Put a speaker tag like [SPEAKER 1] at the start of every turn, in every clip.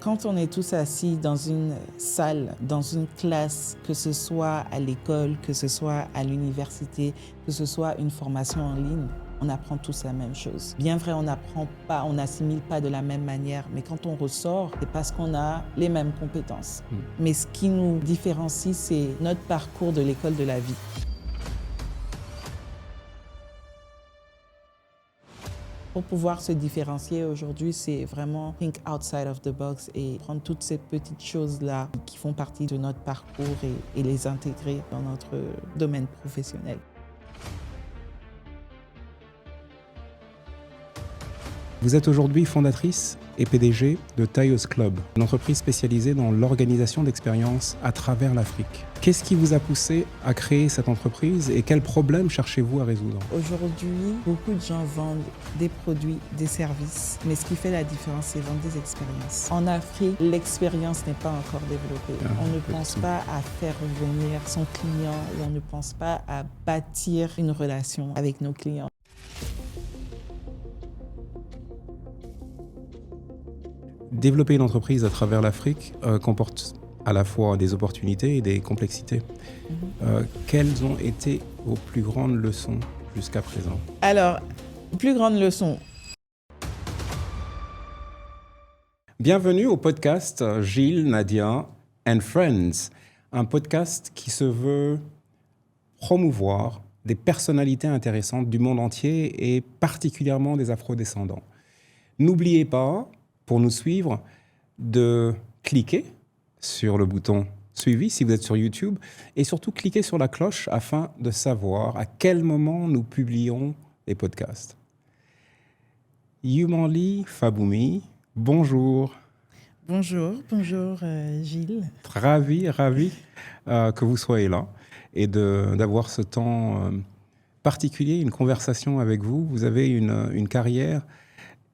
[SPEAKER 1] Quand on est tous assis dans une salle, dans une classe, que ce soit à l'école, que ce soit à l'université, que ce soit une formation en ligne, on apprend tous la même chose. Bien vrai, on n'apprend pas, on n'assimile pas de la même manière, mais quand on ressort, c'est parce qu'on a les mêmes compétences. Mais ce qui nous différencie, c'est notre parcours de l'école de la vie. Pour pouvoir se différencier aujourd'hui, c'est vraiment think outside of the box et prendre toutes ces petites choses-là qui font partie de notre parcours et les intégrer dans notre domaine professionnel.
[SPEAKER 2] Vous êtes aujourd'hui fondatrice et PDG de Taïos Club, une entreprise spécialisée dans l'organisation d'expériences à travers l'Afrique. Qu'est-ce qui vous a poussé à créer cette entreprise et quels problèmes cherchez-vous à résoudre?
[SPEAKER 1] Aujourd'hui, beaucoup de gens vendent des produits, des services, mais ce qui fait la différence, c'est vendre des expériences. En Afrique, l'expérience n'est pas encore développée. On ne pense pas à faire revenir son client ou on ne pense pas à bâtir une relation avec nos clients.
[SPEAKER 2] Développer une entreprise à travers l'Afrique comporte à la fois des opportunités et des complexités. Quelles ont été vos plus grandes leçons jusqu'à présent?
[SPEAKER 1] Alors, plus grande leçon.
[SPEAKER 2] Bienvenue au podcast Gilles, Nadia and Friends, un podcast qui se veut promouvoir des personnalités intéressantes du monde entier et particulièrement des afrodescendants. N'oubliez pas, pour nous suivre, de cliquer sur le bouton suivi si vous êtes sur YouTube et surtout cliquer sur la cloche afin de savoir à quel moment nous publions les podcasts. Yumanli Faboumi, bonjour.
[SPEAKER 1] Bonjour Gilles.
[SPEAKER 2] Ravi que vous soyez là et d'avoir ce temps particulier, une conversation avec vous. Vous avez une carrière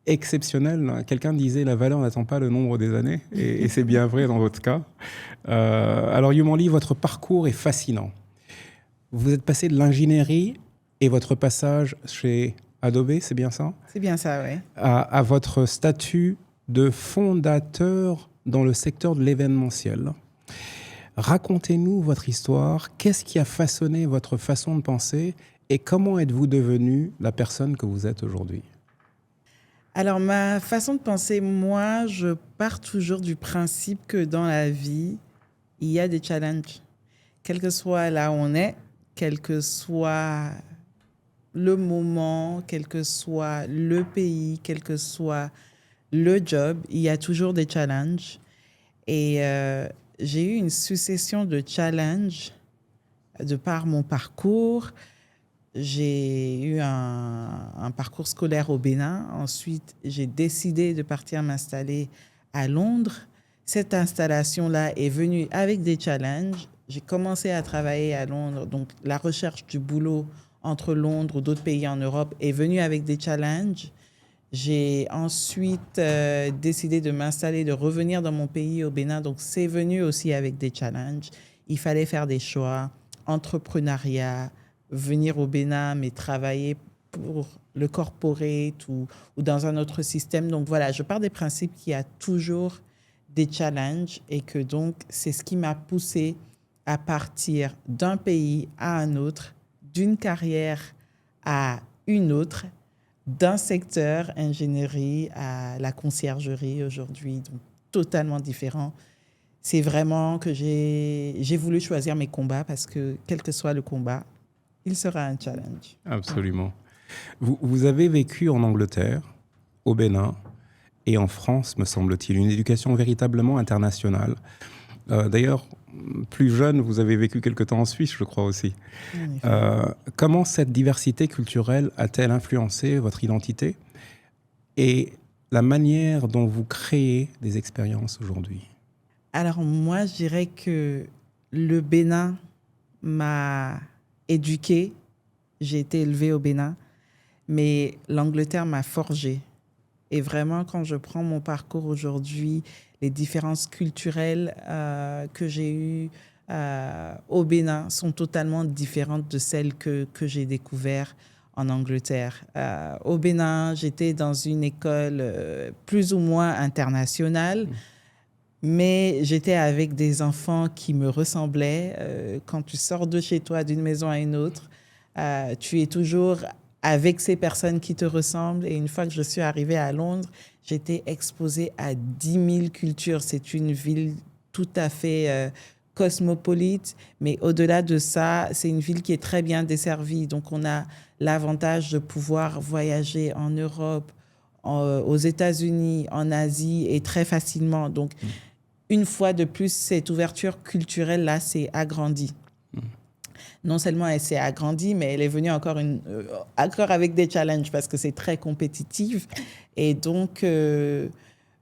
[SPEAKER 2] exceptionnelle. Quelqu'un disait la valeur n'attend pas le nombre des années et c'est bien vrai dans votre cas. Alors Yumanli, votre parcours est fascinant. Vous êtes passé de l'ingénierie et votre passage chez Adobe, c'est bien ça?
[SPEAKER 1] C'est bien ça, oui.
[SPEAKER 2] À votre statut de fondateur dans le secteur de l'événementiel. Racontez-nous votre histoire. Qu'est-ce qui a façonné votre façon de penser et comment êtes-vous devenu la personne que vous êtes aujourd'hui?
[SPEAKER 1] Alors, ma façon de penser, moi, je pars toujours du principe que dans la vie, il y a des challenges. Quel que soit là où on est, quel que soit le moment, quel que soit le pays, quel que soit le job, il y a toujours des challenges. Et j'ai eu une succession de challenges de par mon parcours. J'ai eu un parcours scolaire au Bénin. Ensuite, j'ai décidé de partir m'installer à Londres. Cette installation-là est venue avec des challenges. J'ai commencé à travailler à Londres. Donc, la recherche du boulot entre Londres ou d'autres pays en Europe est venue avec des challenges. J'ai ensuite décidé de m'installer, de revenir dans mon pays au Bénin. Donc, c'est venu aussi avec des challenges. Il fallait faire des choix, entrepreneuriat, venir au Bénin, mais travailler pour le corporate ou dans un autre système. Donc voilà, je pars des principes qu'il y a toujours des challenges et que donc c'est ce qui m'a poussé à partir d'un pays à un autre, d'une carrière à une autre, d'un secteur ingénierie à la conciergerie aujourd'hui, donc totalement différent. C'est vraiment que j'ai voulu choisir mes combats parce que quel que soit le combat, il sera un challenge.
[SPEAKER 2] Absolument. Vous avez vécu en Angleterre, au Bénin et en France, me semble-t-il, une éducation véritablement internationale. D'ailleurs, plus jeune, vous avez vécu quelque temps en Suisse, je crois aussi. Comment cette diversité culturelle a-t-elle influencé votre identité et la manière dont vous créez des expériences aujourd'hui?
[SPEAKER 1] Alors moi, je dirais que le Bénin m'a éduquée. J'ai été élevée au Bénin, mais l'Angleterre m'a forgée. Et vraiment, quand je prends mon parcours aujourd'hui, les différences culturelles que j'ai eues au Bénin sont totalement différentes de celles que j'ai découvertes en Angleterre. Au Bénin, j'étais dans une école plus ou moins internationale. mais j'étais avec des enfants qui me ressemblaient. Quand tu sors de chez toi, d'une maison à une autre, tu es toujours avec ces personnes qui te ressemblent. Et une fois que je suis arrivée à Londres, j'étais exposée à 10 000 cultures. C'est une ville tout à fait cosmopolite, mais au-delà de ça, c'est une ville qui est très bien desservie. Donc, on a l'avantage de pouvoir voyager en Europe, aux États-Unis, en Asie, et très facilement. Donc, une fois de plus, cette ouverture culturelle-là s'est agrandie. Non seulement elle s'est agrandie, mais elle est venue encore avec des challenges parce que c'est très compétitif. Et donc,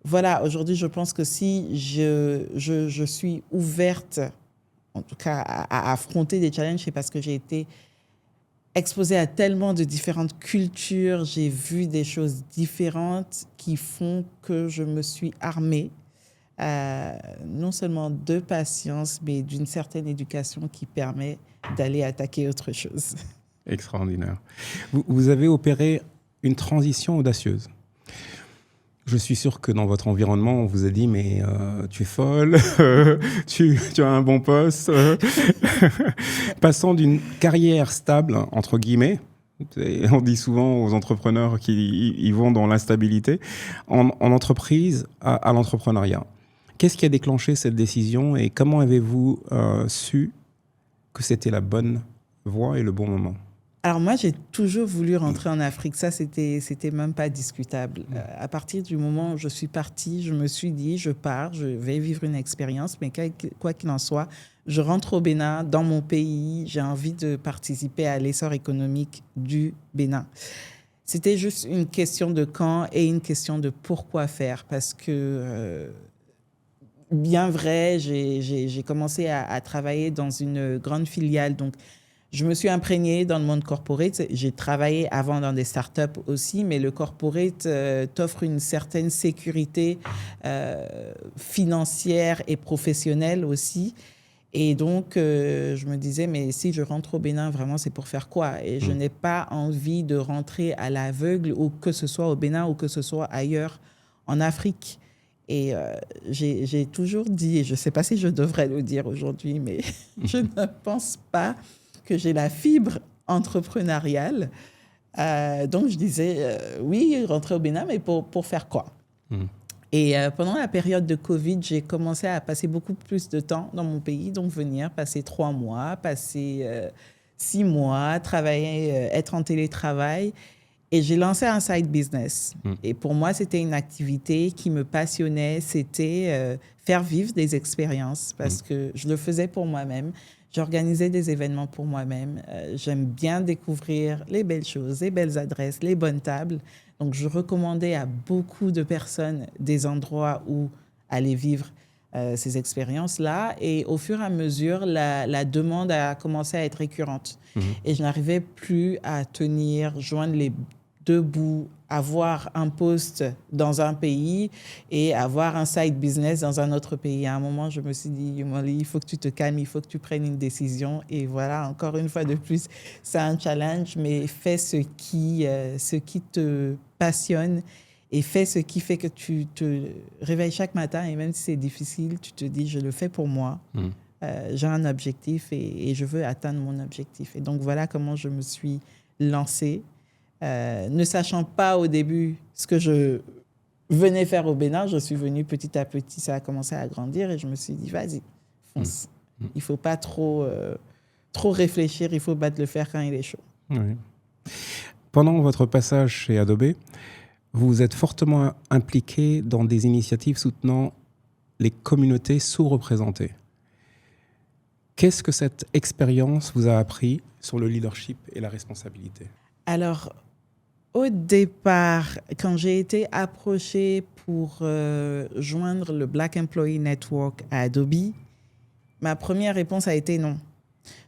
[SPEAKER 1] voilà, aujourd'hui, je pense que si je suis ouverte, en tout cas, à affronter des challenges, c'est parce que j'ai été exposée à tellement de différentes cultures, j'ai vu des choses différentes qui font que je me suis armée non seulement de patience, mais d'une certaine éducation qui permet d'aller attaquer autre chose.
[SPEAKER 2] Extraordinaire. Vous avez opéré une transition audacieuse. Je suis sûr que dans votre environnement, on vous a dit, mais tu es folle, tu as un bon poste. Passant d'une carrière stable, entre guillemets, et on dit souvent aux entrepreneurs qu'ils vont dans l'instabilité, en entreprise à l'entrepreneuriat. Qu'est-ce qui a déclenché cette décision et comment avez-vous su que c'était la bonne voie et le bon moment?
[SPEAKER 1] Alors moi, j'ai toujours voulu rentrer en Afrique. Ça, c'était même pas discutable. À partir du moment où je suis partie, je me suis dit, je pars, je vais vivre une expérience, mais quoi qu'il en soit, je rentre au Bénin, dans mon pays. J'ai envie de participer à l'essor économique du Bénin. C'était juste une question de quand et une question de pourquoi faire. Parce que, bien vrai, j'ai commencé à travailler dans une grande filiale. Donc, je me suis imprégnée dans le monde corporate. J'ai travaillé avant dans des startups aussi, mais le corporate t'offre une certaine sécurité financière et professionnelle aussi. Et donc, je me disais, mais si je rentre au Bénin, vraiment, c'est pour faire quoi? Et je n'ai pas envie de rentrer à l'aveugle, ou que ce soit au Bénin ou que ce soit ailleurs en Afrique. Et j'ai toujours dit, et je ne sais pas si je devrais le dire aujourd'hui, mais je ne pense pas que j'ai la fibre entrepreneuriale. Donc, je disais, oui, rentrer au Bénin, mais pour faire quoi? Et pendant la période de Covid, j'ai commencé à passer beaucoup plus de temps dans mon pays, donc venir passer 3 mois, passer 6 mois, travailler, être en télétravail. Et j'ai lancé un side business. Et pour moi, c'était une activité qui me passionnait. C'était faire vivre des expériences parce que je le faisais pour moi-même. J'organisais des événements pour moi-même. J'aime bien découvrir les belles choses, les belles adresses, les bonnes tables. Donc, je recommandais à beaucoup de personnes des endroits où aller vivre ces expériences-là. Et au fur et à mesure, la demande a commencé à être récurrente. Et je n'arrivais plus à joindre les deux bouts, avoir un poste dans un pays et avoir un side business dans un autre pays. À un moment, je me suis dit, Yumali, il faut que tu te calmes, il faut que tu prennes une décision. Et voilà, encore une fois de plus, c'est un challenge, mais fais ce qui te passionne et fais ce qui fait que tu te réveilles chaque matin. Et même si c'est difficile, tu te dis, je le fais pour moi. J'ai un objectif et je veux atteindre mon objectif. Et donc, voilà comment je me suis lancée. Ne sachant pas au début ce que je venais faire au Bénin, je suis venue petit à petit, ça a commencé à grandir et je me suis dit, vas-y, fonce. Il ne faut pas trop réfléchir, il faut battre le fer quand il est chaud.
[SPEAKER 2] Oui. Pendant votre passage chez Adobe, vous vous êtes fortement impliqué dans des initiatives soutenant les communautés sous-représentées. Qu'est-ce que cette expérience vous a appris sur le leadership et la responsabilité?
[SPEAKER 1] Alors, au départ, quand j'ai été approchée pour joindre le Black Employee Network à Adobe, ma première réponse a été non.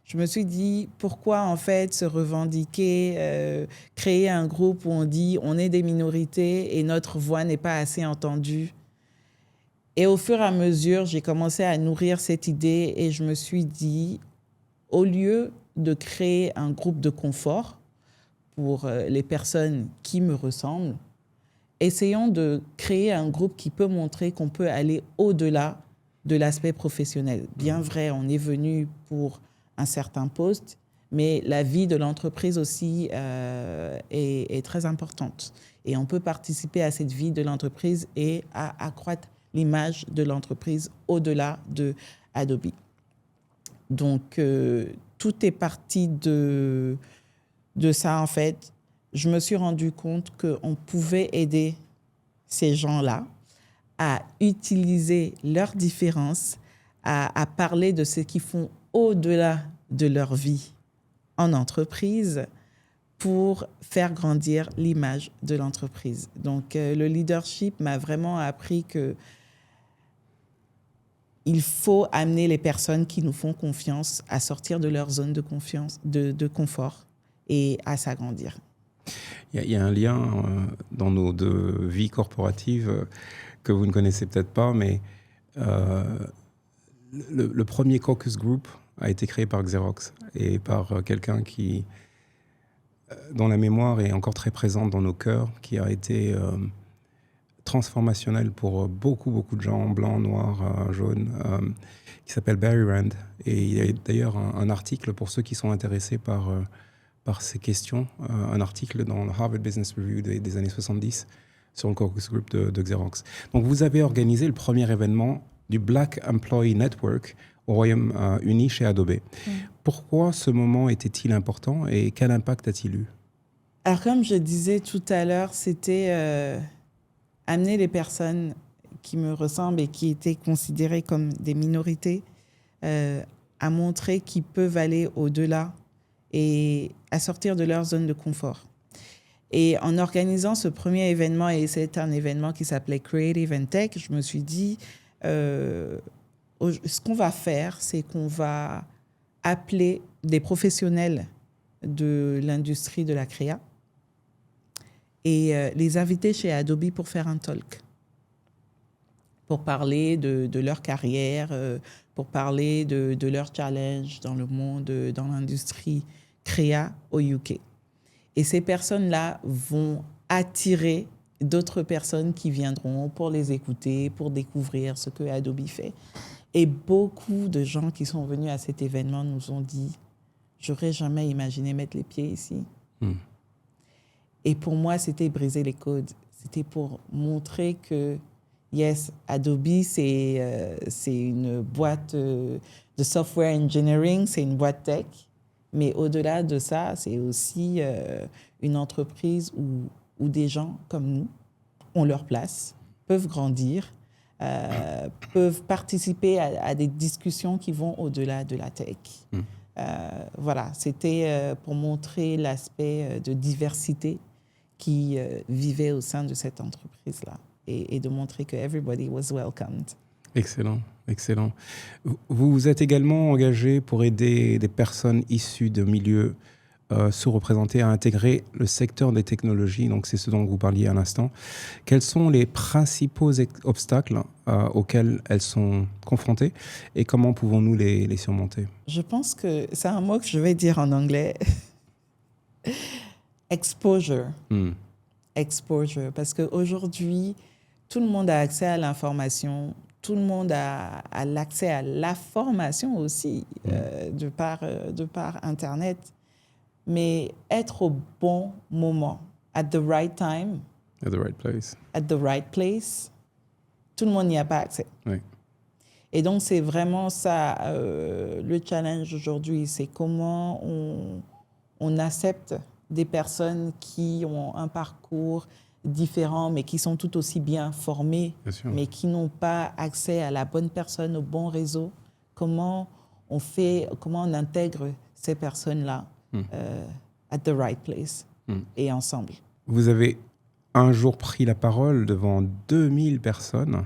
[SPEAKER 1] Je me suis dit, pourquoi en fait se revendiquer, créer un groupe où on dit on est des minorités et notre voix n'est pas assez entendue? Et au fur et à mesure, j'ai commencé à nourrir cette idée et je me suis dit, au lieu de créer un groupe de confort pour les personnes qui me ressemblent, essayons de créer un groupe qui peut montrer qu'on peut aller au-delà de l'aspect professionnel. Bien vrai, on est venu pour un certain poste, mais la vie de l'entreprise aussi est très importante. Et on peut participer à cette vie de l'entreprise et à accroître l'image de l'entreprise au-delà de Adobe. Donc, tout est parti de ça, en fait. Je me suis rendu compte qu'on pouvait aider ces gens-là à utiliser leurs différences, à parler de ce qu'ils font au-delà de leur vie en entreprise pour faire grandir l'image de l'entreprise. Donc, le leadership m'a vraiment appris que il faut amener les personnes qui nous font confiance à sortir de leur zone de confiance, de confort et à s'agrandir.
[SPEAKER 2] Il y a un lien dans nos deux vies corporatives que vous ne connaissez peut-être pas, mais le premier caucus group a été créé par Xerox et par quelqu'un dont la mémoire est encore très présente dans nos cœurs, qui a été transformationnel pour beaucoup de gens, blancs, noirs, jaunes, qui s'appelle Barry Rand. Et il y a d'ailleurs un article pour ceux qui sont intéressés par ces questions, un article dans le Harvard Business Review des années 70 sur le caucus group de Xerox. Donc vous avez organisé le premier événement du Black Employee Network au Royaume-Uni chez Adobe. Pourquoi ce moment était-il important et quel impact a-t-il eu?
[SPEAKER 1] Alors comme je disais tout à l'heure, c'était amener les personnes qui me ressemblent et qui étaient considérées comme des minorités à montrer qu'ils peuvent aller au-delà et à sortir de leur zone de confort. Et en organisant ce premier événement, et c'est un événement qui s'appelait Creative and Tech, je me suis dit, ce qu'on va faire, c'est qu'on va appeler des professionnels de l'industrie de la créa et les inviter chez Adobe pour faire un talk, pour parler de leur carrière, pour parler de leur challenge dans le monde, dans l'industrie créa au UK. Et ces personnes-là vont attirer d'autres personnes qui viendront pour les écouter, pour découvrir ce que Adobe fait. Et beaucoup de gens qui sont venus à cet événement nous ont dit « J'aurais jamais imaginé mettre les pieds ici. » Et pour moi, c'était briser les codes. C'était pour montrer que, yes, Adobe, c'est une boîte de software engineering, c'est une boîte tech. Mais au-delà de ça, c'est aussi une entreprise où des gens comme nous ont leur place, peuvent grandir, peuvent participer à des discussions qui vont au-delà de la tech. Voilà, c'était pour montrer l'aspect de diversité qui vivait au sein de cette entreprise-là et de montrer que everybody was welcomed.
[SPEAKER 2] Excellent, excellent. Vous vous êtes également engagé pour aider des personnes issues de milieux sous-représentés à intégrer le secteur des technologies, donc c'est ce dont vous parliez à l'instant. Quels sont les principaux obstacles auxquels elles sont confrontées et comment pouvons-nous les surmonter?
[SPEAKER 1] Je pense que c'est un mot que je vais dire en anglais. Exposure. Exposure. Parce qu'aujourd'hui, tout le monde a accès à l'information, tout le monde a l'accès à la formation aussi de par Internet. Mais être au bon moment, at the right time,
[SPEAKER 2] at the right place,
[SPEAKER 1] at the right place, tout le monde n'y a pas accès.
[SPEAKER 2] Oui.
[SPEAKER 1] Et donc, c'est vraiment ça, le challenge aujourd'hui, c'est comment on accepte des personnes qui ont un parcours différent, mais qui sont tout aussi bien formées, mais qui n'ont pas accès à la bonne personne, au bon réseau. Comment on intègre ces personnes-là at the right place et ensemble.
[SPEAKER 2] Vous avez un jour pris la parole devant 2000 personnes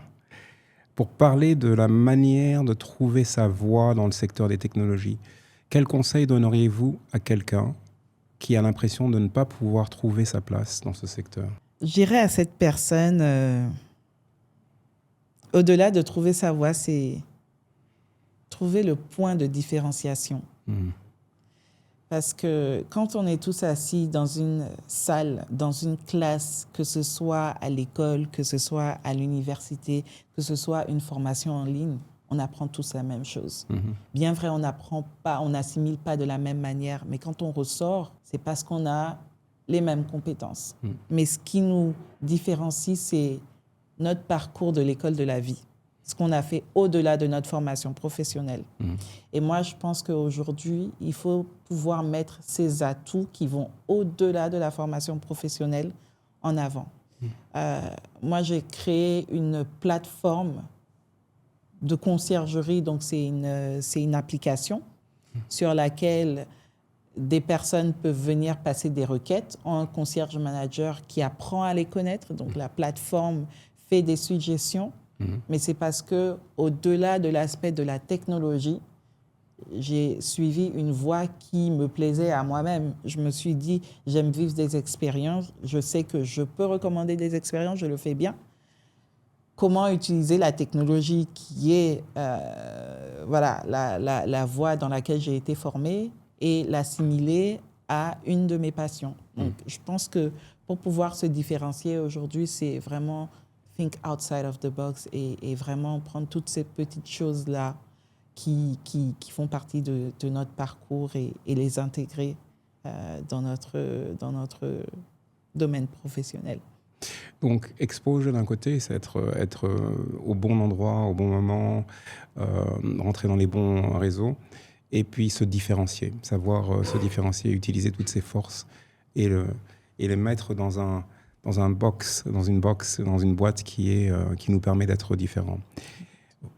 [SPEAKER 2] pour parler de la manière de trouver sa voie dans le secteur des technologies. Quel conseil donneriez-vous à quelqu'un qui a l'impression de ne pas pouvoir trouver sa place dans ce secteur?
[SPEAKER 1] J'irais à cette personne, au-delà de trouver sa voie, c'est trouver le point de différenciation. Parce que quand on est tous assis dans une salle, dans une classe, que ce soit à l'école, que ce soit à l'université, que ce soit une formation en ligne, on apprend tous la même chose. Bien vrai, on n'apprend pas, on n'assimile pas de la même manière, mais quand on ressort, c'est parce qu'on a les mêmes compétences. Mais ce qui nous différencie, c'est notre parcours de l'école de la vie, ce qu'on a fait au-delà de notre formation professionnelle. Et moi, je pense qu'aujourd'hui, il faut pouvoir mettre ces atouts qui vont au-delà de la formation professionnelle en avant. Moi, j'ai créé une plateforme de conciergerie, donc c'est une application sur laquelle des personnes peuvent venir passer des requêtes en un concierge manager qui apprend à les connaître. Donc la plateforme fait des suggestions, mais c'est parce que au-delà de l'aspect de la technologie, j'ai suivi une voie qui me plaisait à moi-même. Je me suis dit, j'aime vivre des expériences, je sais que je peux recommander des expériences, je le fais bien. Comment utiliser la technologie qui est voilà, la voie dans laquelle j'ai été formée et l'assimiler à une de mes passions. Donc, je pense que pour pouvoir se différencier aujourd'hui, c'est vraiment think outside of the box et vraiment prendre toutes ces petites choses-là qui font partie de notre parcours et les intégrer dans notre domaine professionnel.
[SPEAKER 2] Donc, exposure d'un côté, c'est être au bon endroit, au bon moment, rentrer dans les bons réseaux, et puis se différencier, savoir se différencier, utiliser toutes ses forces et les mettre dans une box, dans une boîte qui nous permet d'être différents.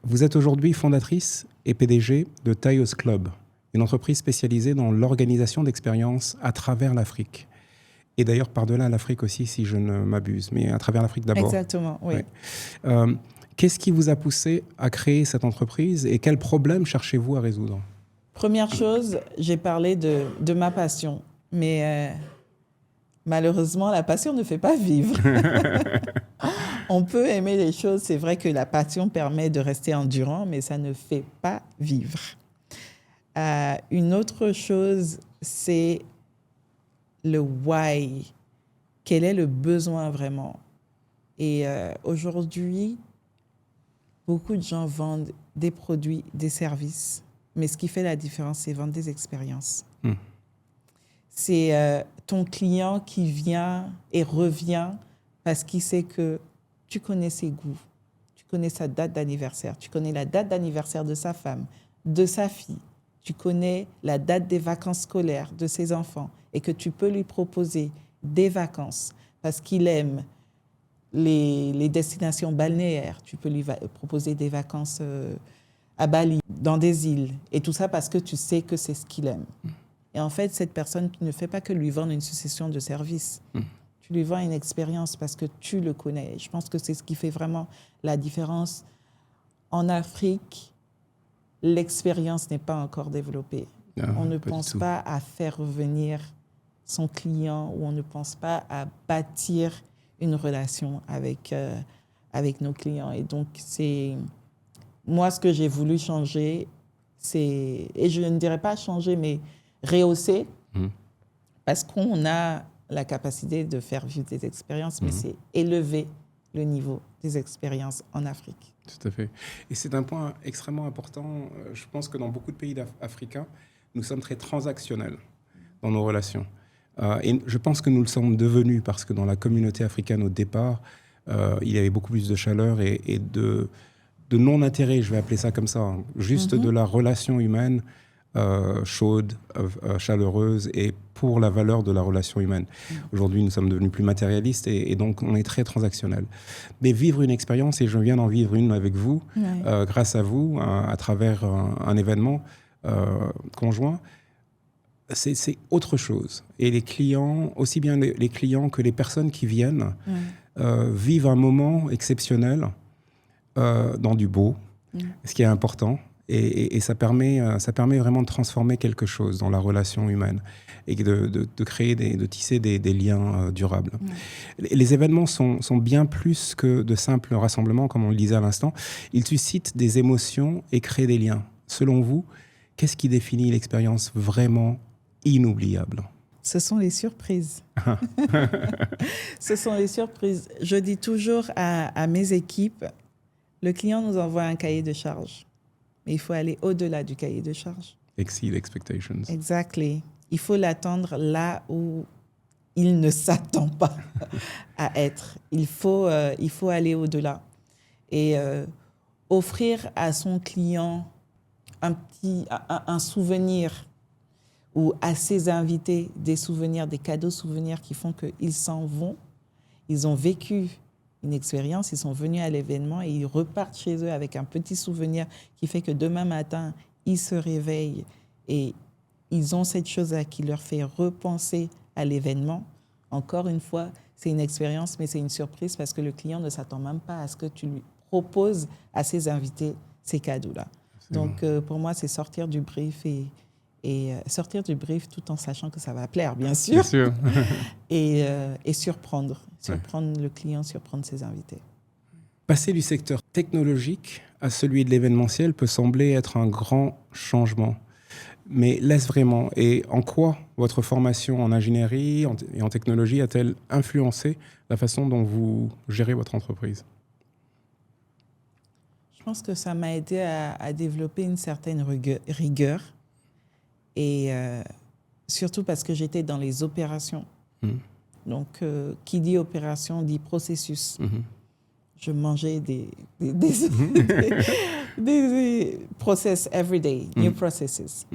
[SPEAKER 2] Vous êtes aujourd'hui fondatrice et PDG de Taïos Club, une entreprise spécialisée dans l'organisation d'expériences à travers l'Afrique. Et d'ailleurs, par-delà l'Afrique aussi, si je ne m'abuse, mais à travers l'Afrique d'abord.
[SPEAKER 1] Exactement, oui.
[SPEAKER 2] Ouais. Qu'est-ce qui vous a poussé à créer cette entreprise et quels problèmes cherchez-vous à résoudre ?
[SPEAKER 1] Première chose, j'ai parlé de ma passion, mais malheureusement, la passion ne fait pas vivre. On peut aimer les choses, c'est vrai que la passion permet de rester endurant, mais ça ne fait pas vivre. Une autre chose, c'est le why. Quel est le besoin vraiment? Et aujourd'hui, beaucoup de gens vendent des produits, des services, mais ce qui fait la différence, c'est vendre des expériences. C'est ton client qui vient et revient parce qu'il sait que tu connais ses goûts, tu connais sa date d'anniversaire, tu connais la date d'anniversaire de sa femme, de sa fille, tu connais la date des vacances scolaires de ses enfants et que tu peux lui proposer des vacances parce qu'il aime les destinations balnéaires. Tu peux lui proposer des vacances à Bali, dans des îles. Et tout ça parce que tu sais que c'est ce qu'il aime. Et en fait, cette personne, tu ne fais pas que lui vendre une succession de services. Tu lui vends une expérience parce que tu le connais. Je pense que c'est ce qui fait vraiment la différence. En Afrique, l'expérience n'est pas encore développée. On ne pense pas à faire revenir son client ou on ne pense pas à bâtir une relation avec nos clients. Et donc, c'est moi, ce que j'ai voulu changer, c'est, et je ne dirais pas changer, mais rehausser, parce qu'on a la capacité de faire vivre des expériences, mais c'est élever le niveau des expériences en Afrique.
[SPEAKER 2] Tout à fait. Et c'est un point extrêmement important. Je pense que dans beaucoup de pays africains, nous sommes très transactionnels dans nos relations. Et je pense que nous le sommes devenus parce que dans la communauté africaine, au départ, il y avait beaucoup plus de chaleur et de non-intérêt, je vais appeler ça comme ça, hein, juste de la relation humaine chaude, chaleureuse et pour la valeur de la relation humaine. Aujourd'hui, nous sommes devenus plus matérialistes et donc on est très transactionnel. Mais vivre une expérience, et je viens d'en vivre une avec vous, grâce à vous, à travers un événement conjoint, c'est autre chose. Et les clients, aussi bien les clients que les personnes qui viennent, vivent un moment exceptionnel dans du beau, ce qui est important. Et ça permet vraiment de transformer quelque chose dans la relation humaine et de créer, de tisser des liens durables. Les événements sont bien plus que de simples rassemblements, comme on le disait à l'instant. Ils suscitent des émotions et créent des liens. Selon vous, qu'est-ce qui définit l'expérience vraiment inoubliable?
[SPEAKER 1] Ce sont les surprises. Ce sont les surprises. Je dis toujours à mes équipes, le client nous envoie un cahier de charges, mais il faut aller au-delà du cahier de charges.
[SPEAKER 2] Exceed expectations.
[SPEAKER 1] Exactly. Il faut l'attendre là où il ne s'attend pas à être. Il faut aller au-delà et offrir à son client un souvenir ou à ses invités des souvenirs, des cadeaux souvenirs qui font qu'ils s'en vont. Ils ont vécu une expérience, ils sont venus à l'événement et ils repartent chez eux avec un petit souvenir qui fait que demain matin, ils se réveillent et ils ont cette chose-là qui leur fait repenser à l'événement. Encore une fois, c'est une expérience, mais c'est une surprise parce que le client ne s'attend même pas à ce que tu lui proposes à ses invités ces cadeaux-là. Donc, pour moi, c'est sortir du brief et sortir du brief tout en sachant que ça va plaire, bien sûr.
[SPEAKER 2] Bien sûr.
[SPEAKER 1] et surprendre le client, surprendre ses invités.
[SPEAKER 2] Passer du secteur technologique à celui de l'événementiel peut sembler être un grand changement. Mais l'est-ce vraiment? Et en quoi votre formation en ingénierie et en technologie a-t-elle influencé la façon dont vous gérez votre entreprise?
[SPEAKER 1] Je pense que ça m'a aidé à développer une certaine rigueur. Et surtout parce que j'étais dans les opérations. Donc, qui dit opération dit processus. Je mangeais des process every day, new processes.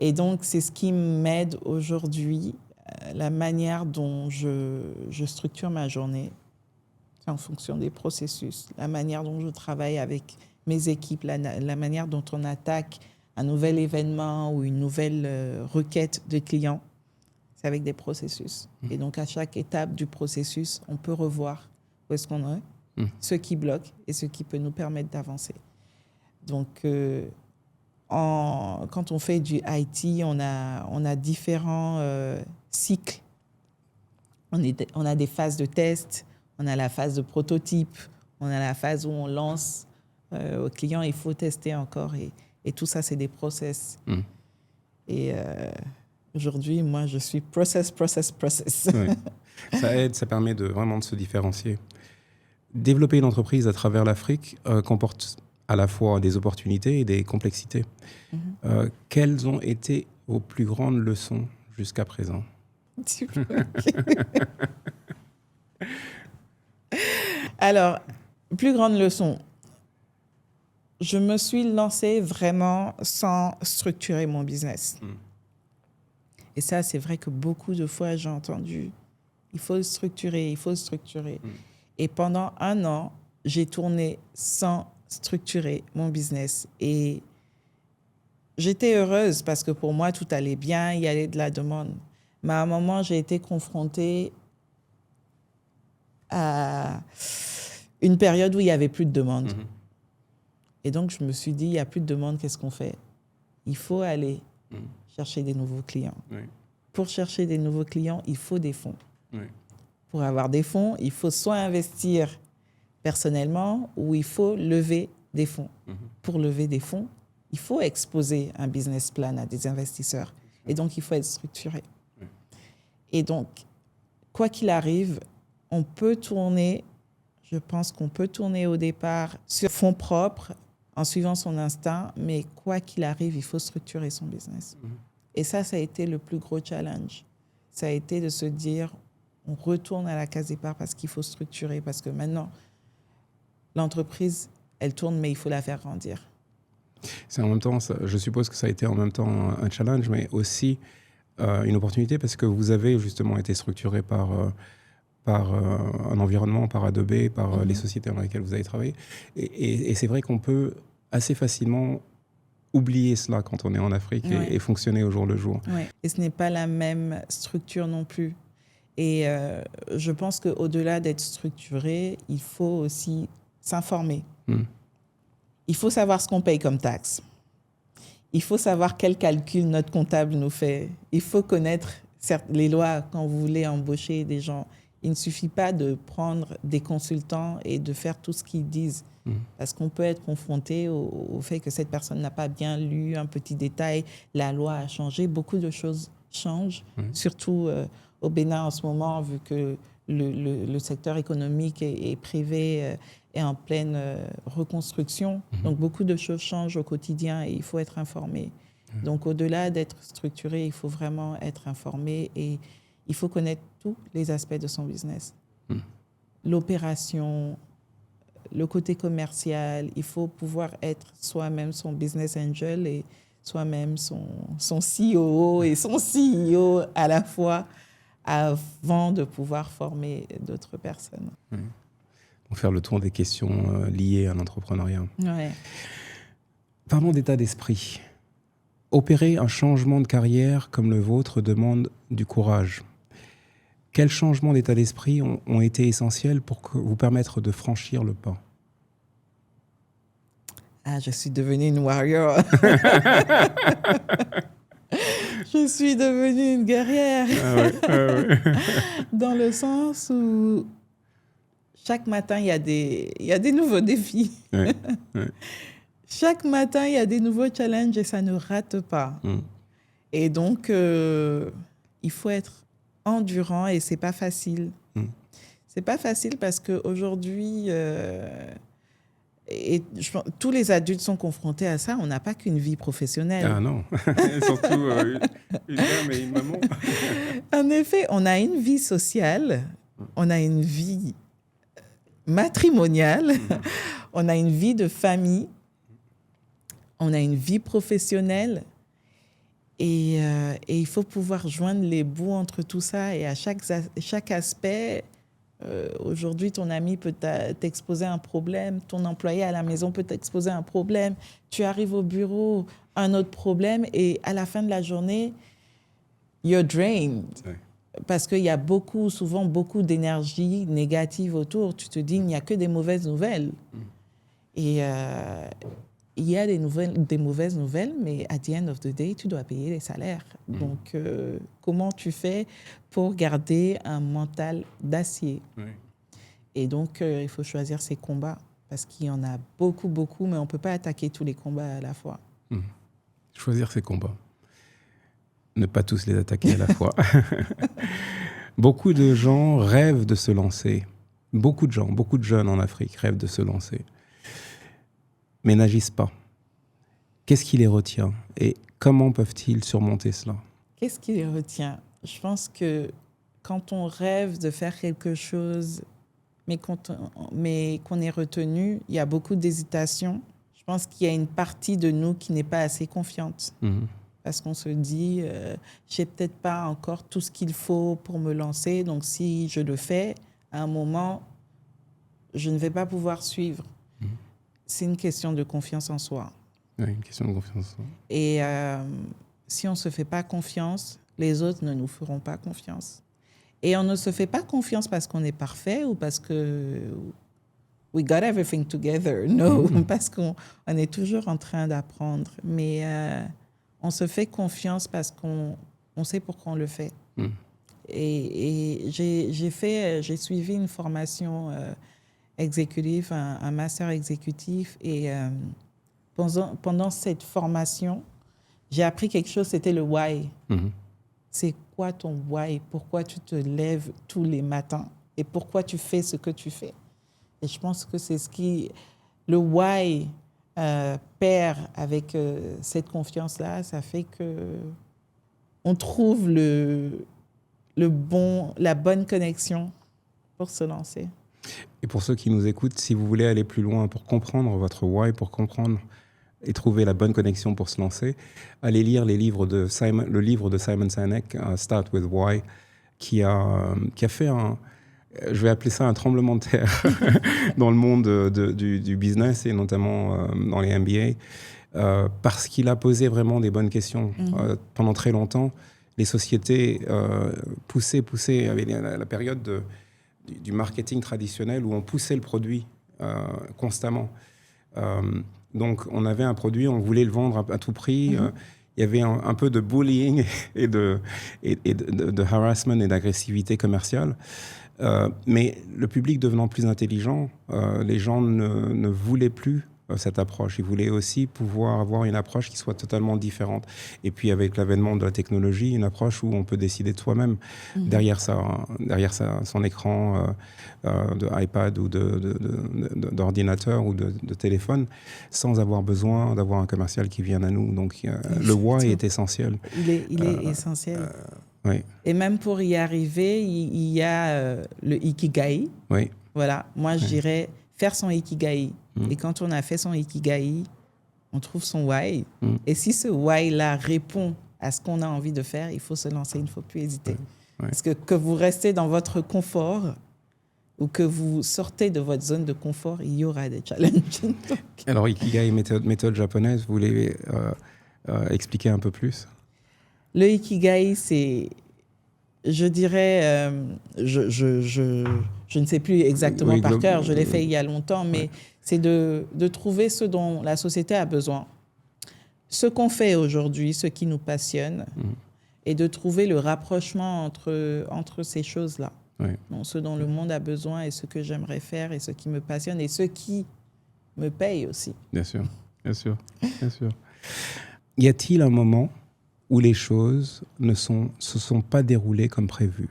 [SPEAKER 1] Et donc, c'est ce qui m'aide aujourd'hui, la manière dont je structure ma journée en fonction des processus, la manière dont je travaille avec mes équipes, la manière dont on attaque un nouvel événement ou une nouvelle requête de client, c'est avec des processus. Et donc, à chaque étape du processus, on peut revoir où est-ce qu'on est, ce qui bloque et ce qui peut nous permettre d'avancer. Donc, quand on fait du IT, on a différents cycles. On a des phases de test, on a la phase de prototype, on a la phase où on lance au client, il faut tester encore et tout ça, c'est des process. Et aujourd'hui, moi, je suis process.
[SPEAKER 2] Ouais. Ça aide, ça permet vraiment de se différencier. Développer une entreprise à travers l'Afrique comporte à la fois des opportunités et des complexités. Quelles ont été vos plus grandes leçons jusqu'à présent?
[SPEAKER 1] Alors, plus grande leçon. Je me suis lancée vraiment sans structurer mon business. Et ça, c'est vrai que beaucoup de fois, j'ai entendu, il faut structurer. Et pendant 1 an, j'ai tourné sans structurer mon business. Et j'étais heureuse parce que pour moi, tout allait bien, il y avait de la demande. Mais à un moment, j'ai été confrontée à une période où il n'y avait plus de demande. Et donc, je me suis dit, il n'y a plus de demande, qu'est-ce qu'on fait? Il faut aller chercher des nouveaux clients. Pour chercher des nouveaux clients, il faut des fonds. Pour avoir des fonds, il faut soit investir personnellement ou il faut lever des fonds. Pour lever des fonds, il faut exposer un business plan à des investisseurs. Et donc, il faut être structuré. Et donc, quoi qu'il arrive, on peut tourner, je pense qu'on peut tourner au départ sur fonds propres, en suivant son instinct, mais quoi qu'il arrive, il faut structurer son business. Et ça a été le plus gros challenge. Ça a été de se dire, on retourne à la case départ parce qu'il faut structurer, parce que maintenant, l'entreprise, elle tourne, mais il faut la faire grandir.
[SPEAKER 2] C'est en même temps, je suppose que ça a été en même temps un challenge, mais aussi une opportunité parce que vous avez justement été structuré par un environnement, par Adobe, par les sociétés dans lesquelles vous avez travaillé. Et c'est vrai qu'on peut assez facilement oublier cela quand on est en Afrique et fonctionner au jour le jour.
[SPEAKER 1] Et ce n'est pas la même structure non plus. Et je pense qu'au-delà d'être structuré, il faut aussi s'informer. Il faut savoir ce qu'on paye comme taxe. Il faut savoir quel calcul notre comptable nous fait. Il faut connaître les lois quand vous voulez embaucher des gens. Il ne suffit pas de prendre des consultants et de faire tout ce qu'ils disent. Parce qu'on peut être confronté au fait que cette personne n'a pas bien lu un petit détail, la loi a changé, beaucoup de choses change, surtout au Bénin en ce moment, vu que le secteur économique et privé est en pleine reconstruction. Donc, beaucoup de choses changent au quotidien et il faut être informé. Donc, au-delà d'être structuré, il faut vraiment être informé et il faut connaître tous les aspects de son business. L'opération, le côté commercial, il faut pouvoir être soi-même son business angel et soi-même son COO et son CEO à la fois avant de pouvoir former d'autres personnes.
[SPEAKER 2] Pour faire le tour des questions liées à l'entrepreneuriat.
[SPEAKER 1] Ouais.
[SPEAKER 2] Parlons d'état d'esprit. Opérer un changement de carrière comme le vôtre demande du courage. Quels changements d'état d'esprit ont été essentiels pour vous permettre de franchir le pas?
[SPEAKER 1] Ah, je suis devenue une warrior. Je suis devenue une guerrière. Dans le sens où chaque matin, il y a des nouveaux défis. Chaque matin, il y a des nouveaux challenges et ça ne rate pas. Et donc, il faut être endurant et c'est pas facile. C'est pas facile parce qu'aujourd'hui, tous les adultes sont confrontés à ça. On n'a pas qu'une vie professionnelle.
[SPEAKER 2] Ah non, surtout une mère et une maman.
[SPEAKER 1] En effet, on a une vie sociale, on a une vie matrimoniale, on a une vie de famille, on a une vie professionnelle. Et il faut pouvoir joindre les bouts entre tout ça. Et à chaque aspect, aujourd'hui, ton ami peut t'exposer un problème, ton employé à la maison peut t'exposer un problème, tu arrives au bureau, un autre problème, et à la fin de la journée, you're drained. Parce qu'il y a souvent beaucoup d'énergie négative autour. Tu te dis, il n'y a que des mauvaises nouvelles. Et il y a des mauvaises nouvelles, mais at the end of the day, tu dois payer les salaires. Donc, comment tu fais pour garder un mental d'acier? Et donc, il faut choisir ses combats, parce qu'il y en a beaucoup, mais on ne peut pas attaquer tous les combats à la fois.
[SPEAKER 2] Choisir ses combats. Ne pas tous les attaquer à la fois. Beaucoup de gens rêvent de se lancer. Beaucoup de jeunes en Afrique rêvent de se lancer, mais n'agissent pas. Qu'est-ce qui les retient et comment peuvent-ils surmonter cela?
[SPEAKER 1] Qu'est-ce qui les retient? Je pense que quand on rêve de faire quelque chose, mais qu'on est retenu, il y a beaucoup d'hésitation. Je pense qu'il y a une partie de nous qui n'est pas assez confiante. Parce qu'on se dit, je n'ai peut-être pas encore tout ce qu'il faut pour me lancer, donc si je le fais, à un moment, je ne vais pas pouvoir suivre. C'est une question de confiance en soi.
[SPEAKER 2] Oui, une question de confiance en soi.
[SPEAKER 1] Et si on ne se fait pas confiance, les autres ne nous feront pas confiance. Et on ne se fait pas confiance parce qu'on est parfait ou parce que we got everything together. No, parce qu'on est toujours en train d'apprendre. Mais on se fait confiance parce qu'on sait pourquoi on le fait. Et j'ai suivi une formation exécutive, un master exécutif. Et pendant cette formation, j'ai appris quelque chose, c'était le why. C'est quoi ton why? Pourquoi tu te lèves tous les matins? Et pourquoi tu fais ce que tu fais? Et je pense que c'est ce qui... Le why pair avec cette confiance-là, ça fait qu'on trouve la bonne connexion pour se lancer.
[SPEAKER 2] Et pour ceux qui nous écoutent, si vous voulez aller plus loin pour comprendre votre why, pour comprendre et trouver la bonne connexion pour se lancer, allez lire le livre de Simon Sinek, Start with Why, qui a fait je vais appeler ça un tremblement de terre dans le monde du business et notamment dans les MBA, parce qu'il a posé vraiment des bonnes questions. Pendant très longtemps, les sociétés poussaient, il y avait la période du marketing traditionnel où on poussait le produit constamment. Donc, on avait un produit, on voulait le vendre à tout prix. Il y avait un peu de bullying et de harassment et d'agressivité commerciale. Mais le public devenant plus intelligent, les gens ne voulaient plus cette approche. Il voulait aussi pouvoir avoir une approche qui soit totalement différente. Et puis avec l'avènement de la technologie, une approche où on peut décider de soi-même derrière son écran de iPad ou d'ordinateur ou de téléphone, sans avoir besoin d'avoir un commercial qui vienne à nous. Donc le why est essentiel.
[SPEAKER 1] Il est essentiel.
[SPEAKER 2] Oui.
[SPEAKER 1] Et même pour y arriver, il y a le ikigai.
[SPEAKER 2] Oui.
[SPEAKER 1] Voilà, moi je dirais faire son ikigai. Et quand on a fait son ikigai, on trouve son why. Et si ce why-là répond à ce qu'on a envie de faire, il faut se lancer, il ne faut plus hésiter. Parce que vous restez dans votre confort ou que vous sortez de votre zone de confort, il y aura des challenges.
[SPEAKER 2] Alors, ikigai, méthode japonaise, vous voulez expliquer un peu plus?
[SPEAKER 1] Le ikigai, c'est... Je dirais, je ne sais plus exactement par cœur, je l'ai fait il y a longtemps, mais c'est de trouver ce dont la société a besoin. Ce qu'on fait aujourd'hui, ce qui nous passionne, et de trouver le rapprochement entre ces choses-là. Donc, ce dont le monde a besoin et ce que j'aimerais faire et ce qui me passionne et ce qui me paye aussi.
[SPEAKER 2] Bien sûr, bien sûr, bien sûr. Y a-t-il un moment où les choses ne se sont pas déroulées comme prévu,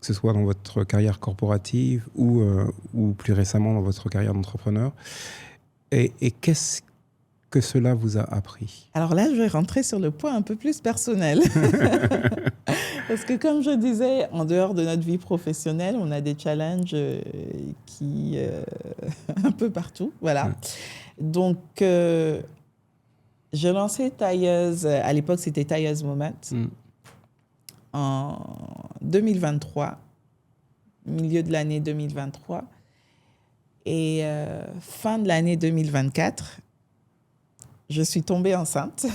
[SPEAKER 2] que ce soit dans votre carrière corporative ou plus récemment dans votre carrière d'entrepreneur, et qu'est-ce que cela vous a appris?
[SPEAKER 1] Alors là, je vais rentrer sur le point un peu plus personnel. Parce que comme je disais, en dehors de notre vie professionnelle, on a des challenges qui un peu partout. Voilà. Donc, j'ai lancé Tailleuse, à l'époque c'était Tailleuse Moment, en 2023, milieu de l'année 2023. Et fin de l'année 2024, je suis tombée enceinte.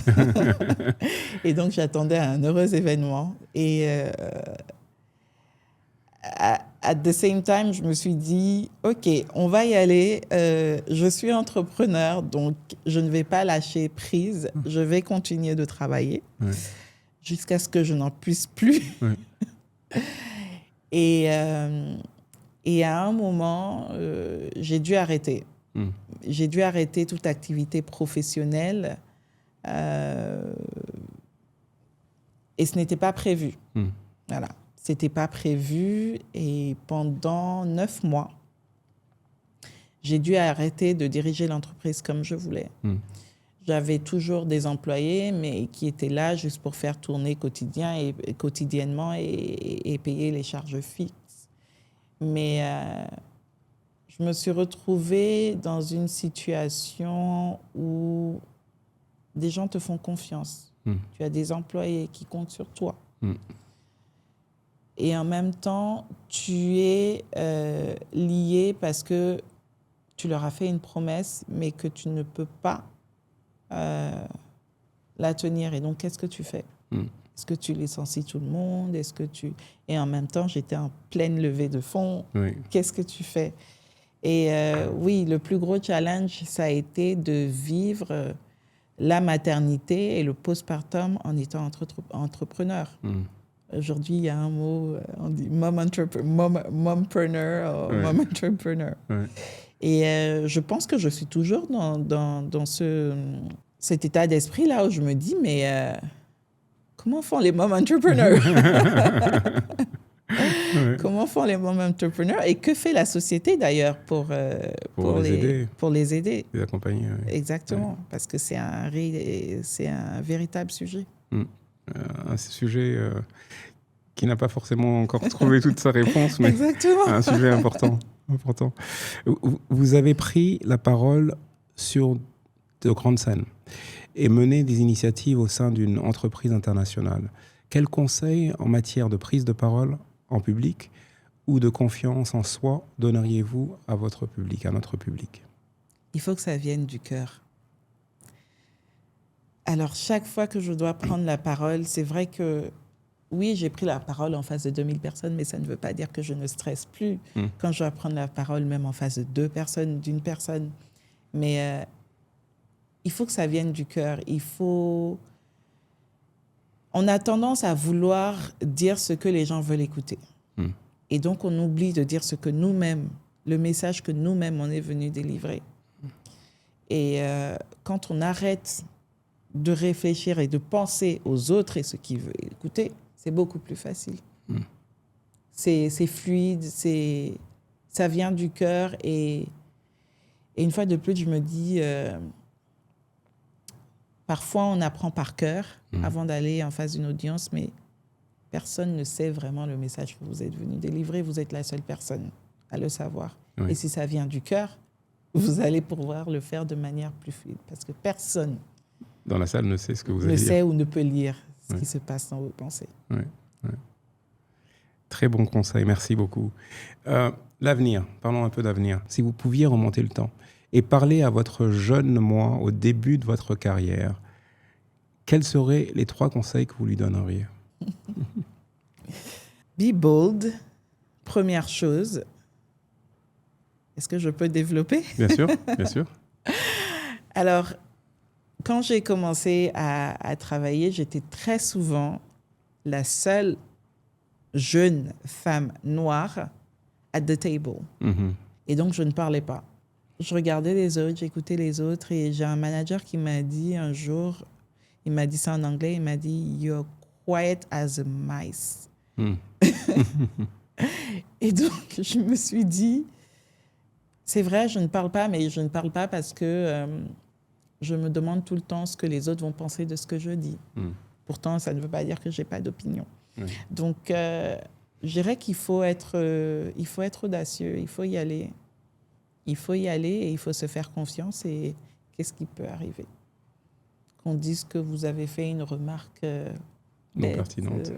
[SPEAKER 1] Et donc j'attendais un heureux événement. Et at the same time, je me suis dit, OK, on va y aller. Je suis entrepreneur, donc je ne vais pas lâcher prise. Je vais continuer de travailler jusqu'à ce que je n'en puisse plus. Et à un moment, j'ai dû arrêter. J'ai dû arrêter toute activité professionnelle. Et ce n'était pas prévu. Voilà. C'était pas prévu et pendant 9 mois, j'ai dû arrêter de diriger l'entreprise comme je voulais. J'avais toujours des employés, mais qui étaient là juste pour faire tourner quotidiennement et payer les charges fixes. Mais je me suis retrouvée dans une situation où des gens te font confiance. Tu as des employés qui comptent sur toi. Et en même temps, tu es lié parce que tu leur as fait une promesse, mais que tu ne peux pas la tenir. Et donc, qu'est-ce que tu fais? Est-ce que tu licencies tout le monde? Et en même temps, j'étais en pleine levée de fonds. Qu'est-ce que tu fais? Et oui, le plus gros challenge, ça a été de vivre la maternité et le postpartum en étant entrepreneur. Aujourd'hui, il y a un mot, on dit mompreneur ou mom-entrepreneur. Et je pense que je suis toujours dans cet état d'esprit-là où je me dis, mais comment font les mom-entrepreneurs? Comment font les mom-entrepreneurs? Et que fait la société d'ailleurs pour les aider?
[SPEAKER 2] Les accompagner.
[SPEAKER 1] Exactement, parce que c'est un véritable sujet.
[SPEAKER 2] Un sujet qui n'a pas forcément encore trouvé toute sa réponse, mais
[SPEAKER 1] exactement.
[SPEAKER 2] Un sujet important. Vous avez pris la parole sur de grandes scènes et mené des initiatives au sein d'une entreprise internationale. Quels conseils en matière de prise de parole en public ou de confiance en soi donneriez-vous à votre public, à notre public?
[SPEAKER 1] Il faut que ça vienne du cœur. Alors, chaque fois que je dois prendre la parole, c'est vrai que, oui, j'ai pris la parole en face de 2000 personnes, mais ça ne veut pas dire que je ne stresse plus quand je dois prendre la parole, même en face de 2 personnes, d'une personne. Mais il faut que ça vienne du cœur. On a tendance à vouloir dire ce que les gens veulent écouter. Et donc, on oublie de dire ce que nous-mêmes, le message que nous-mêmes, on est venu délivrer. Et quand on arrête de réfléchir et de penser aux autres et ce qu'ils veulent écouter, c'est beaucoup plus facile. C'est fluide, ça vient du cœur. Et une fois de plus, je me dis, parfois on apprend par cœur avant d'aller en face d'une audience, mais personne ne sait vraiment le message que vous êtes venu délivrer. Vous êtes la seule personne à le savoir.
[SPEAKER 2] Oui.
[SPEAKER 1] Et si ça vient du cœur, vous allez pouvoir le faire de manière plus fluide. Parce que personne
[SPEAKER 2] Dans la salle ne sait ce que vous allez
[SPEAKER 1] ne
[SPEAKER 2] dire.
[SPEAKER 1] sait ou ne peut lire ce
[SPEAKER 2] Oui.
[SPEAKER 1] qui se passe dans vos pensées.
[SPEAKER 2] Oui, oui. Très bon conseil, merci beaucoup. L'avenir, parlons un peu d'avenir. Si vous pouviez remonter le temps et parler à votre jeune moi au début de votre carrière, quels seraient les 3 conseils que vous lui donneriez?
[SPEAKER 1] Be bold, première chose. Est-ce que je peux développer?
[SPEAKER 2] Bien sûr, bien sûr.
[SPEAKER 1] Alors, quand j'ai commencé à travailler, j'étais très souvent la seule jeune femme noire at the table.
[SPEAKER 2] Mhm.
[SPEAKER 1] Et donc, je ne parlais pas. Je regardais les autres, j'écoutais les autres. Et j'ai un manager qui m'a dit un jour, il m'a dit ça en anglais, il m'a dit « You're quiet as a mice ».
[SPEAKER 2] Mm.
[SPEAKER 1] Et donc, je me suis dit, c'est vrai, je ne parle pas, mais je ne parle pas parce que je me demande tout le temps ce que les autres vont penser de ce que je dis. Pourtant, ça ne veut pas dire que je n'ai pas d'opinion.
[SPEAKER 2] Oui.
[SPEAKER 1] Donc, je dirais qu'il faut être audacieux, il faut y aller. Il faut y aller et il faut se faire confiance. Et qu'est-ce qui peut arriver? Qu'on dise que vous avez fait une remarque
[SPEAKER 2] Non
[SPEAKER 1] bête,
[SPEAKER 2] pertinente.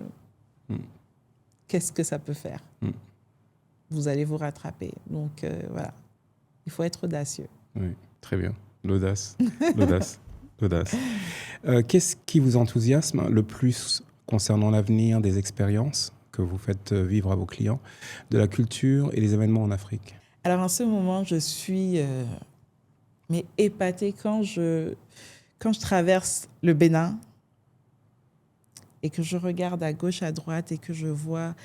[SPEAKER 1] Qu'est-ce que ça peut faire? Vous allez vous rattraper. Donc, voilà. Il faut être audacieux.
[SPEAKER 2] Oui, très bien. L'audace, l'audace, l'audace. Qu'est-ce qui vous enthousiasme le plus concernant l'avenir des expériences que vous faites vivre à vos clients, de la culture et des événements en Afrique?
[SPEAKER 1] Alors, en ce moment, je suis mais épatée quand je traverse le Bénin et que je regarde à gauche, à droite et que je vois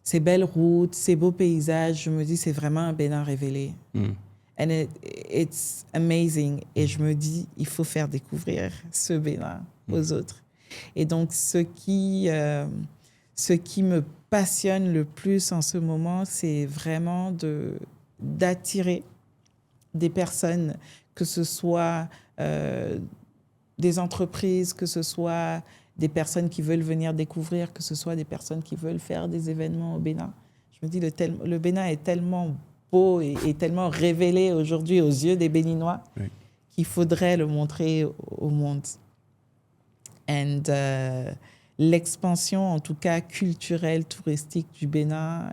[SPEAKER 1] ces belles routes, ces beaux paysages. Je me dis, c'est vraiment un Bénin révélé. And it's amazing. Et je me dis, il faut faire découvrir ce Bénin aux autres. Et donc, ce qui me passionne le plus en ce moment, c'est vraiment d'attirer des personnes, que ce soit des entreprises, que ce soit des personnes qui veulent venir découvrir, que ce soit des personnes qui veulent faire des événements au Bénin. Je me dis, le Bénin est tellement beau et tellement révélé aujourd'hui aux yeux des Béninois qu'il faudrait le montrer au monde. And l'expansion, en tout cas culturelle, touristique du Bénin,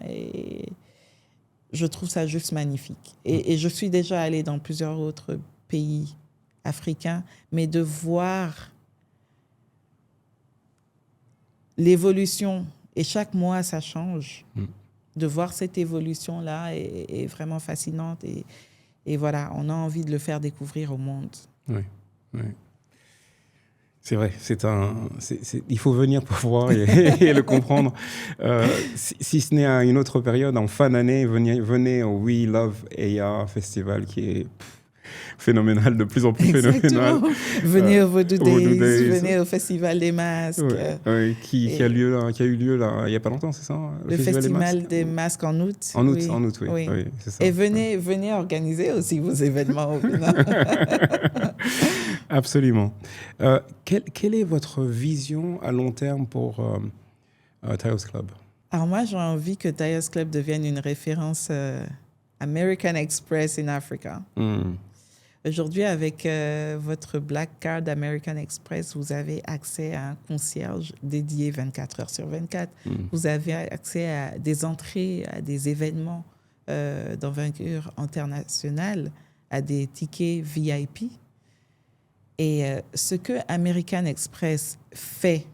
[SPEAKER 1] je trouve ça juste magnifique. Et je suis déjà allée dans plusieurs autres pays africains, mais de voir l'évolution, et chaque mois ça change, de voir cette évolution-là est vraiment fascinante. Et voilà, on a envie de le faire découvrir au monde.
[SPEAKER 2] Oui, oui. C'est vrai, il faut venir pour voir et le comprendre. Si ce n'est à une autre période, en fin d'année, venez au We Love AR Festival qui est phénoménal, de plus en plus phénoménal.
[SPEAKER 1] Venez au Vodou Days, venez au Festival des Masques.
[SPEAKER 2] Qui a eu lieu là, il n'y a pas longtemps, c'est ça?
[SPEAKER 1] Le Festival des Masques en août.
[SPEAKER 2] En août, oui, c'est ça.
[SPEAKER 1] Et venez organiser aussi vos événements au Bénin.
[SPEAKER 2] Absolument. Quelle est votre vision à long terme pour Tayo's Club?
[SPEAKER 1] Alors moi, j'ai envie que Tayo's Club devienne une référence American Express in Africa. Aujourd'hui, avec votre Black Card American Express, vous avez accès à un concierge dédié 24 heures sur 24. Vous avez accès à des entrées, à des événements d'envergure internationale, à des tickets VIP. Et ce que American Express fait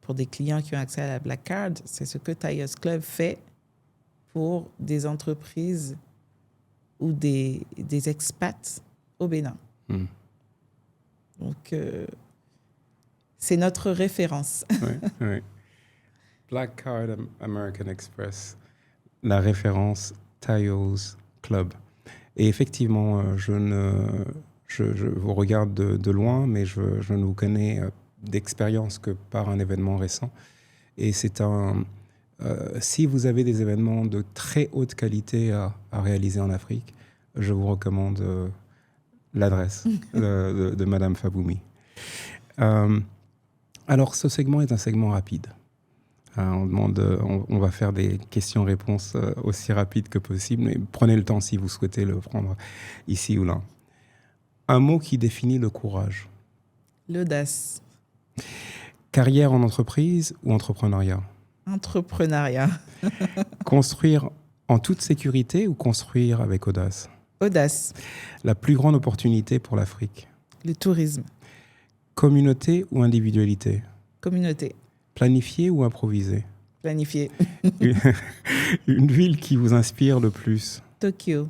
[SPEAKER 1] pour des clients qui ont accès à la Black Card, c'est ce que Tayo's Club fait pour des entreprises ou des expats au Bénin. Donc, c'est notre référence.
[SPEAKER 2] Oui. Black Card American Express, la référence Tayo's Club. Et effectivement, je je vous regarde de loin, mais je ne vous connais d'expérience que par un événement récent. Et si vous avez des événements de très haute qualité à réaliser en Afrique, je vous recommande l'adresse de Madame Faboumi. Alors, ce segment est un segment rapide. On va faire des questions-réponses aussi rapides que possible, mais prenez le temps si vous souhaitez le prendre ici ou là. Un mot qui définit le courage.
[SPEAKER 1] L'audace.
[SPEAKER 2] Carrière en entreprise ou entrepreneuriat?
[SPEAKER 1] Entrepreneuriat.
[SPEAKER 2] Construire en toute sécurité ou construire avec audace?
[SPEAKER 1] Audace.
[SPEAKER 2] La plus grande opportunité pour l'Afrique?
[SPEAKER 1] Le tourisme.
[SPEAKER 2] Communauté ou individualité?
[SPEAKER 1] Communauté.
[SPEAKER 2] Planifié ou improvisé?
[SPEAKER 1] Planifié.
[SPEAKER 2] Une ville qui vous inspire le plus?
[SPEAKER 1] Tokyo.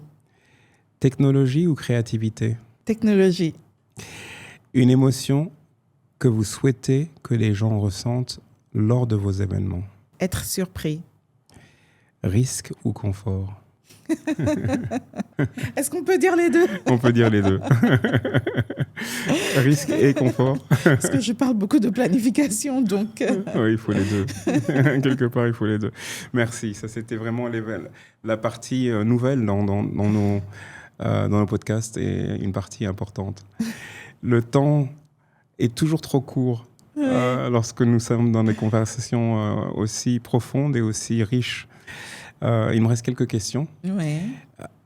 [SPEAKER 2] Technologie ou créativité?
[SPEAKER 1] Technologie.
[SPEAKER 2] Une émotion que vous souhaitez que les gens ressentent lors de vos événements?
[SPEAKER 1] Être surpris.
[SPEAKER 2] Risque ou confort?
[SPEAKER 1] Est-ce qu'on peut dire les deux?
[SPEAKER 2] On peut dire les deux. Risque et confort.
[SPEAKER 1] Parce que je parle beaucoup de planification, donc...
[SPEAKER 2] Oui, il faut les deux. Quelque part, il faut les deux. Merci. Ça, c'était vraiment la partie nouvelle dans nos podcasts et une partie importante. Le temps est toujours trop court lorsque nous sommes dans des conversations aussi profondes et aussi riches. Il me reste quelques questions.
[SPEAKER 1] Ouais.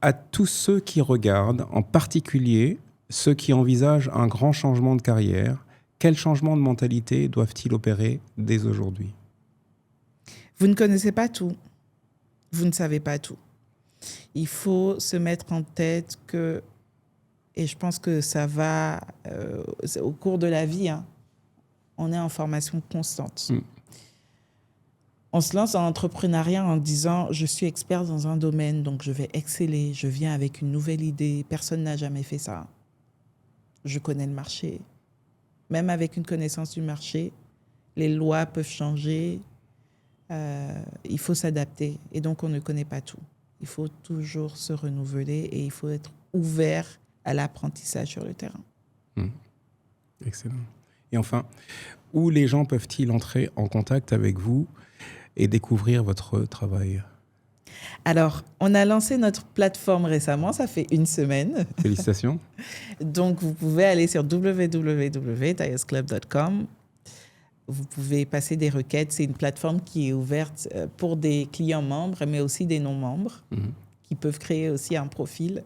[SPEAKER 2] À tous ceux qui regardent, en particulier ceux qui envisagent un grand changement de carrière, quel changement de mentalité doivent-ils opérer dès aujourd'hui?
[SPEAKER 1] Vous ne connaissez pas tout. Vous ne savez pas tout. Il faut se mettre en tête que, et je pense que ça va au cours de la vie, hein, on est en formation constante. On se lance dans l'entrepreneuriat en disant « je suis expert dans un domaine, donc je vais exceller, je viens avec une nouvelle idée, personne n'a jamais fait ça. Je connais le marché. » Même avec une connaissance du marché, les lois peuvent changer, il faut s'adapter. Et donc, on ne connaît pas tout. Il faut toujours se renouveler et il faut être ouvert à l'apprentissage sur le terrain.
[SPEAKER 2] Excellent. Et enfin, où les gens peuvent-ils entrer en contact avec vous et découvrir votre travail?
[SPEAKER 1] Alors, on a lancé notre plateforme récemment, ça fait 1 semaine.
[SPEAKER 2] Félicitations.
[SPEAKER 1] Donc, vous pouvez aller sur www.taillersclub.com. Vous pouvez passer des requêtes. C'est une plateforme qui est ouverte pour des clients membres, mais aussi des non-membres qui peuvent créer aussi un profil.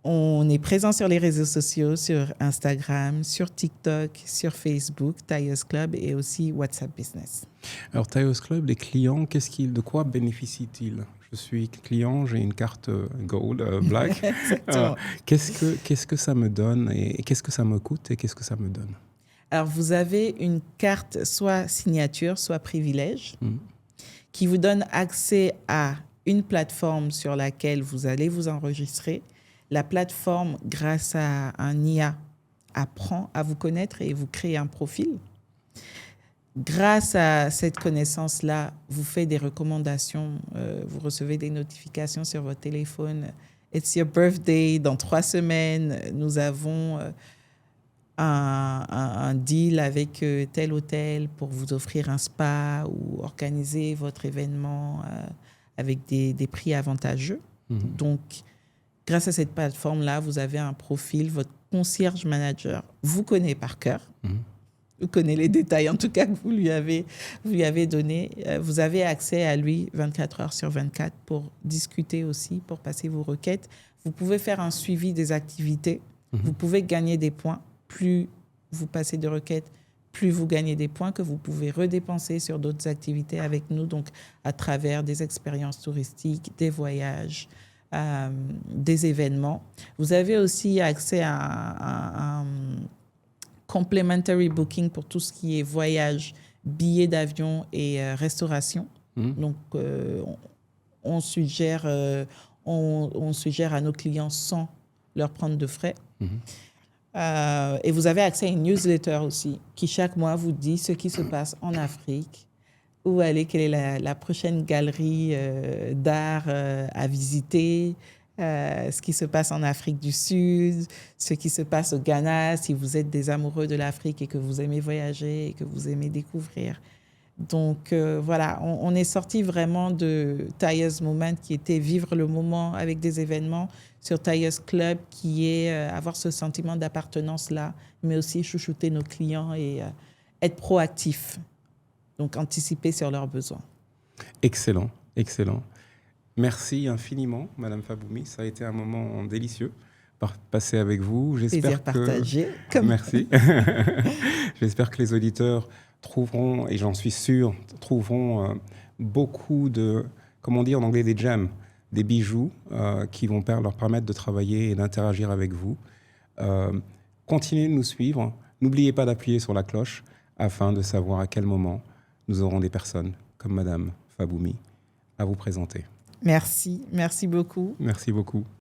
[SPEAKER 1] On est présent sur les réseaux sociaux, sur Instagram, sur TikTok, sur Facebook, Tailleurs Club et aussi WhatsApp Business.
[SPEAKER 2] Alors, Tailleurs Club, les clients, de quoi bénéficient-ils? Je suis client, j'ai une carte Gold, Black. Qu'est-ce que ça me donne et qu'est-ce que ça me coûte et qu'est-ce que ça me donne?
[SPEAKER 1] Alors, vous avez une carte soit signature, soit privilège, qui vous donne accès à une plateforme sur laquelle vous allez vous enregistrer. La plateforme, grâce à un IA, apprend à vous connaître et vous crée un profil. Grâce à cette connaissance-là, vous faites des recommandations, vous recevez des notifications sur votre téléphone. It's your birthday, dans 3 semaines, nous avons un deal avec tel hôtel pour vous offrir un spa ou organiser votre événement avec des prix avantageux. Donc, grâce à cette plateforme-là, vous avez un profil, votre concierge manager vous connaît par cœur, vous connaissez les détails en tout cas que vous lui avez donné. Vous avez accès à lui 24 heures sur 24 pour discuter aussi, pour passer vos requêtes. Vous pouvez faire un suivi des activités. Vous pouvez gagner des points. Plus vous passez de requêtes, plus vous gagnez des points que vous pouvez redépenser sur d'autres activités avec nous, donc à travers des expériences touristiques, des voyages, des événements. Vous avez aussi accès à un complimentary booking pour tout ce qui est voyage, billets d'avion et restauration. Donc, on suggère à nos clients sans leur prendre de frais. Et vous avez accès à une newsletter aussi qui chaque mois vous dit ce qui se passe en Afrique, où aller, quelle est la prochaine galerie d'art à visiter, ce qui se passe en Afrique du Sud, ce qui se passe au Ghana, si vous êtes des amoureux de l'Afrique et que vous aimez voyager et que vous aimez découvrir. Donc voilà, on est sorti vraiment de Tyers Moment qui était vivre le moment avec des événements sur Tyers Club qui est avoir ce sentiment d'appartenance-là, mais aussi chouchouter nos clients et être proactif, donc anticiper sur leurs besoins.
[SPEAKER 2] Excellent, excellent. Merci infiniment, Madame Faboumi. Ça a été un moment délicieux passer avec vous.
[SPEAKER 1] Plaisir partagé.
[SPEAKER 2] Merci. J'espère que les auditeurs trouveront, et j'en suis sûr, trouveront beaucoup de, comment on dit en anglais, des gems, des bijoux qui vont leur permettre de travailler et d'interagir avec vous. Continuez de nous suivre. N'oubliez pas d'appuyer sur la cloche afin de savoir à quel moment nous aurons des personnes comme Madame Faboumi à vous présenter.
[SPEAKER 1] Merci beaucoup.
[SPEAKER 2] Merci beaucoup.